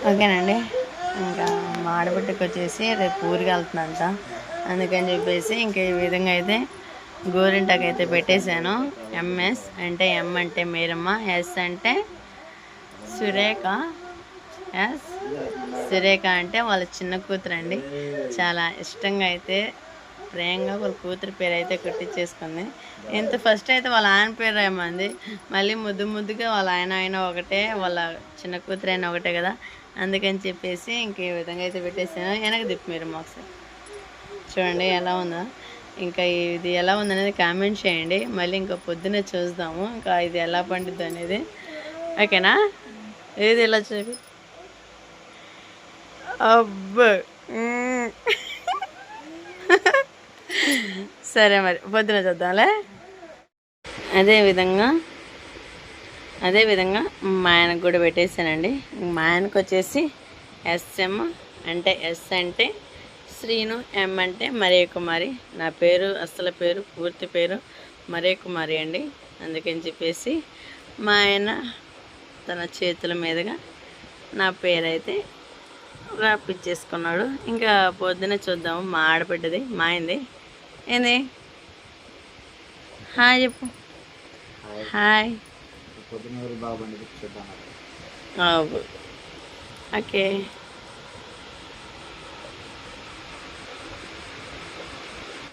ఓకేనండి. ఇంకా మా ఆడబిడ్డకి వచ్చేసి రేపు ఊరికి వెళ్తుందంట. అందుకని చెప్పేసి ఇంకా ఈ విధంగా అయితే గోరింటాకు అయితే పెట్టేశాను. ఎంఎస్ అంటే ఎం అంటే మీరమ్మ, ఎస్ అంటే సురేఖ, ఎస్ సురేఖ అంటే వాళ్ళ చిన్న కూతురు అండి. చాలా ఇష్టంగా అయితే ప్రేమగా వాళ్ళ కూతురు పేరు అయితే కుట్టించేసుకుంది. ఇంత ఫస్ట్ అయితే వాళ్ళ ఆయన పేరు ఏమంది, మళ్ళీ ముద్దుగా వాళ్ళ ఆయన ఒకటే, వాళ్ళ చిన్న కూతురు అయినా ఒకటే కదా, అందుకని చెప్పేసి ఇంక ఈ విధంగా అయితే పెట్టేసాను. వెనక తిప్పి మీరు ఒకసారి చూడండి ఎలా ఉందో. ఇంకా ఇది ఎలా ఉందనేది కామెంట్ చేయండి. మళ్ళీ ఇంకా పొద్దున్నే చూద్దాము ఇంకా ఇది ఎలా పండుద్ది అనేది. ఓకేనా? ఏది ఇలా చూపి. అబ్బా సరే మరి పొద్దున చూద్దాంలే. అదేవిధంగా మా ఆయనకు కూడా పెట్టేశానండి. మా ఆయనకు వచ్చేసి ఎస్ఎం అంటే ఎస్ అంటే శ్రీను, ఎం అంటే మరే కుమారి. నా పేరు అసలు పేరు పూర్తి పేరు మరే కుమారి అండి. అందుకని చెప్పేసి మా ఆయన తన చేతుల మీదుగా నా పేరైతే రాపిచ్చేసుకున్నాడు. ఇంకా పొద్దున్నే చూద్దాము మా ఆడబిడ్డది, మా ఆయనది. ఏంది హాయ్ చెప్పు. హాయ్. ఓకే.